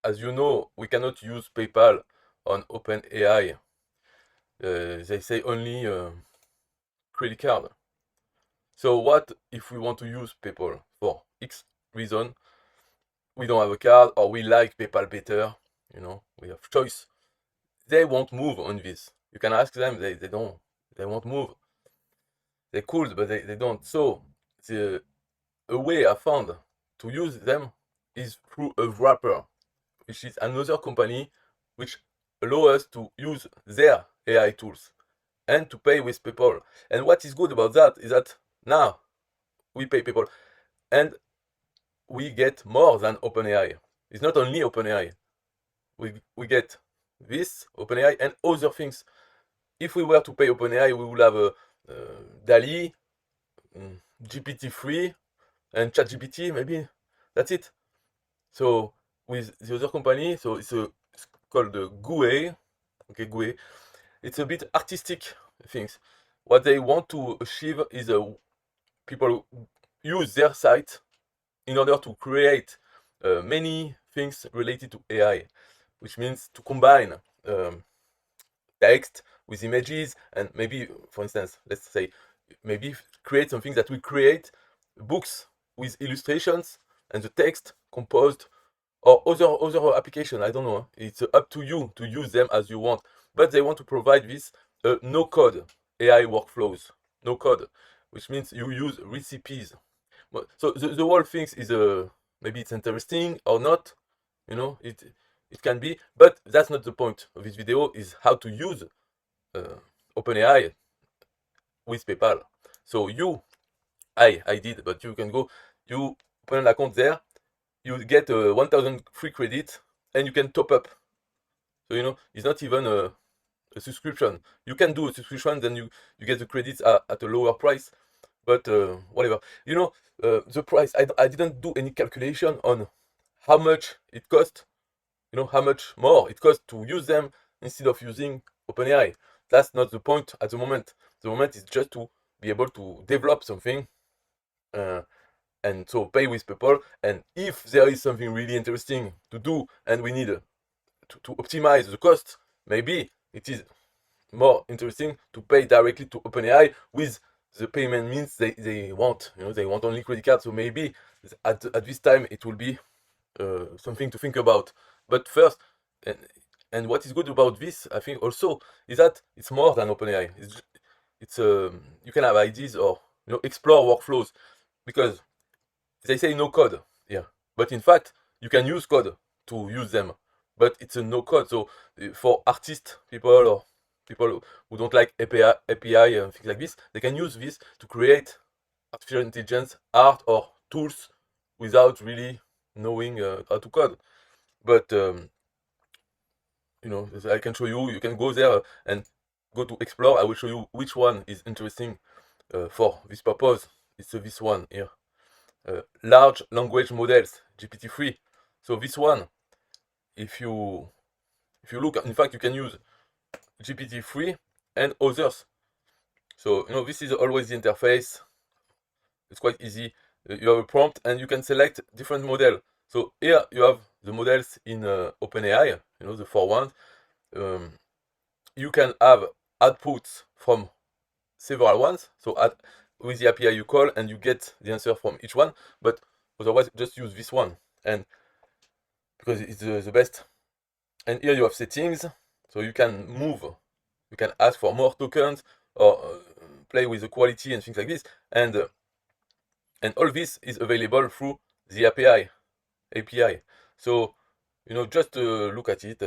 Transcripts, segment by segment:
as you know, we cannot use PayPal on OpenAI. They say only credit card. So what if we want to use PayPal for X reason? We don't have a card, or we like PayPal better, we have choice. They won't move on this. You can ask them, they won't move. They could, but they don't. So a way I found to use them is through a wrapper, which is another company which allow us to use their AI tools and to pay with PayPal. And what is good about that is that now we pay PayPal and we get more than OpenAI. It's not only OpenAI. We get this OpenAI and other things. If we were to pay OpenAI, we would have a Dall-E, GPT-3, and ChatGPT, maybe. That's it. So with the other company, so it's called the GUE. Okay, GUE. It's a bit artistic things. What they want to achieve is people use their site in order to create many things related to AI, which means to combine text with images, and maybe, for instance, let's say, maybe create something that will create books with illustrations and the text composed, or other application. I don't know. It's up to you to use them as you want. But they want to provide this no code AI workflows. No code, which means you use recipes. So the whole thing is maybe it's interesting or not. It can be, but that's not the point of this video. Is how to use OpenAI with PayPal. So I did, but you can go. You open an account there. You get 1,000 free credit, and you can top up. So it's not even a subscription. You can do a subscription, then you get the credits at a lower price. But whatever. The price. I didn't do any calculation on how much it cost. How much more it costs to use them instead of using OpenAI. That's not the point at the moment. The moment is just to be able to develop something, and so pay with people. And if there is something really interesting to do and we need to optimize the cost, maybe it is more interesting to pay directly to OpenAI with the payment means they want. They want only credit card. So maybe at this time it will be something to think about. But first, and what is good about this, I think also, is that it's more than OpenAI. It's you can have ideas, or explore workflows, because they say no code here, but in fact you can use code to use them, but it's a no code. So for artist people, or people who don't like API and things like this, they can use this to create artificial intelligence art or tools without really knowing how to code. But I can show you. You can go there and go to explore. I will show you which one is interesting for this purpose. It's this one here. Large language models, GPT-3. So this one, if you look, in fact, you can use GPT-3 and others. So this is always the interface. It's quite easy. You have a prompt and you can select different model. So here you have the models in OpenAI, the 4 ones. You can have outputs from several ones. So with the API you call and you get the answer from each one. But otherwise, just use this one, and because it's the best. And here you have settings, so you can move. You can ask for more tokens, or play with the quality and things like this. And all this is available through the API. So just look at it.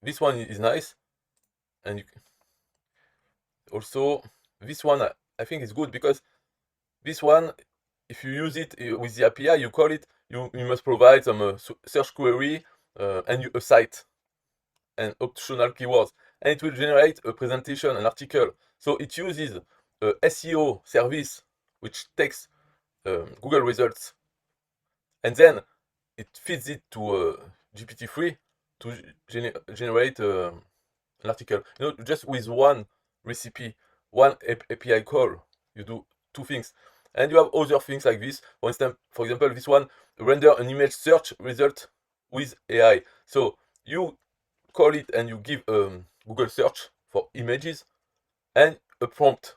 This one is nice, and also this one I think is good, because this one, if you use it with the API, you call it, you must provide some search query and a site and optional keywords, and it will generate a presentation, an article. So it uses SEO service, which takes Google results, and then it feeds it to GPT-3 to generate an article. Just with one recipe, one API call, you do 2 things. And you have other things like this. For example, this one, render an image search result with AI. So you call it and you give Google search for images and a prompt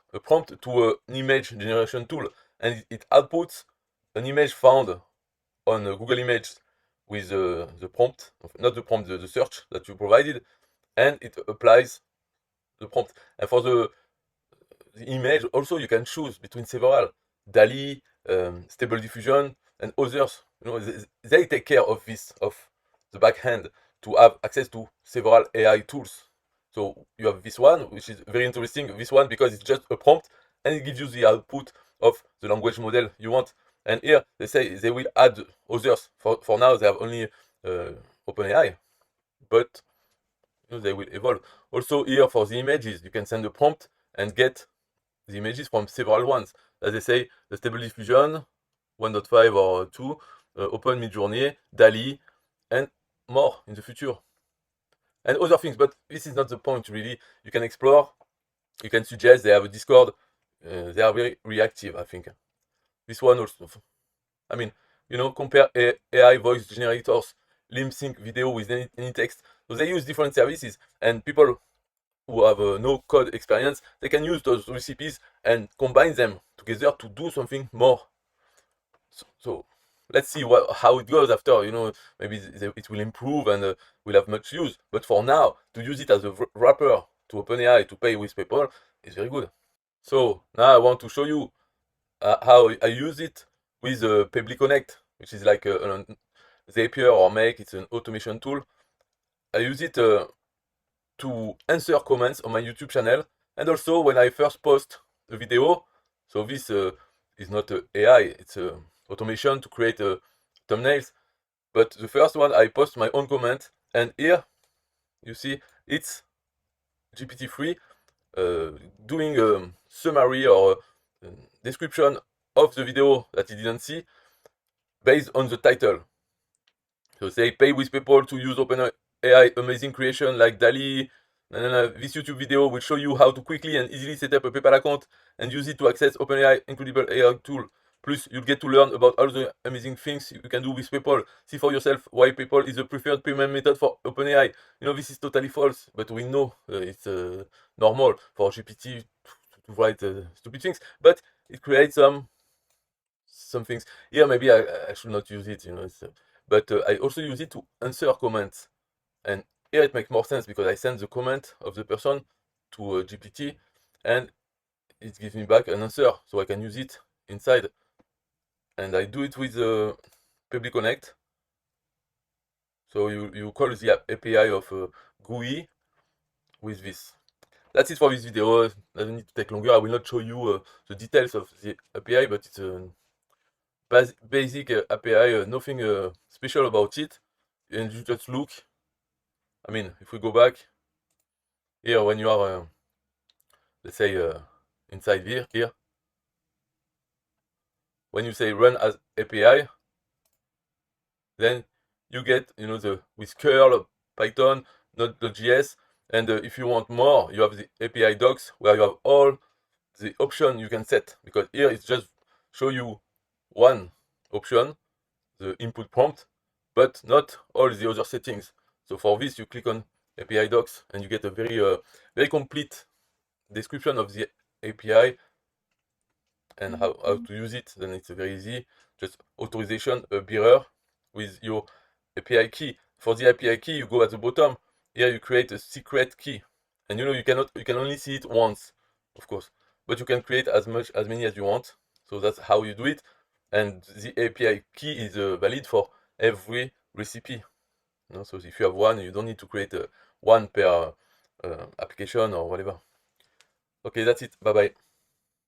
to an image generation tool, and it outputs an image found on Google Images with the prompt, not the prompt, the search that you provided, and it applies the prompt. And for the image, also you can choose between several, Dall-E, Stable Diffusion, and others. You know, they take care of this, of the backend, to have access to several AI tools. So you have this one, which is very interesting, this one, because it's just a prompt, and it gives you the output of the language model you want. And here, they say they will add others. For now, they have only OpenAI, but you know, they will evolve. Also here, for the images, you can send a prompt and get the images from several ones. As they say, the Stable Diffusion, 1.5 or 2, Open Midjourney, Dall-E, and more in the future. And other things, but this is not the point really. You can explore, you can suggest, they have a Discord, they are very reactive, I think. This one also, I mean, you know, compare AI voice generators, lip sync video with any text. So they use different services, and people who have no code experience, they can use those recipes and combine them together to do something more. So let's see how it goes after. You know, maybe it will improve and will have much use. But for now, to use it as a wrapper to OpenAI to pay with PayPal is very good. So now I want to show you how I use it with Pebble Connect, which is like Zapier or Make. It's an automation tool. I use it to answer comments on my YouTube channel, and also when I first post a video. So this is not AI, it's automation to create thumbnails. But the first one, I post my own comment, and here you see it's GPT-3 doing a summary or a description of the video that he didn't see based on the title. So say pay with PayPal to use OpenAI amazing creation like Dall-E. This YouTube video will show you how to quickly and easily set up a PayPal account and use it to access OpenAI incredible AI tool. Plus, you'll get to learn about all the amazing things you can do with PayPal. See for yourself why PayPal is the preferred payment method for OpenAI. You know, this is totally false, but we know it's normal for GPT to write stupid things, but it creates some things. Here, maybe I should not use it, you know, but I also use it to answer comments. And here it makes more sense because I send the comment of the person to GPT, and it gives me back an answer, so I can use it inside. And I do it with Pebble Connect. So you call the API of GUI with this. That's it for this video. It doesn't need to take longer. I will not show you the details of the API, but it's a basic API, nothing special about it. And you just look. I mean, if we go back here, when you are, let's say, inside here, when you say run as API, then you get, you know, with curl, Python, Node.js, and if you want more, you have the API docs where you have all the options you can set, because here it's just show you one option, the input prompt, but not all the other settings. So for this, you click on API docs and you get a very complete description of the API and how to use it. Then it's very easy. Just authorization, a mirror with your API key. For the API key, you go at the bottom. Here you create a secret key, and you know you can only see it once, of course, but you can create as many as you want. So that's how you do it. And the API key is valid for every recipe. You know, so if you have one, you don't need to create one per application or whatever. Okay, that's it. Bye bye.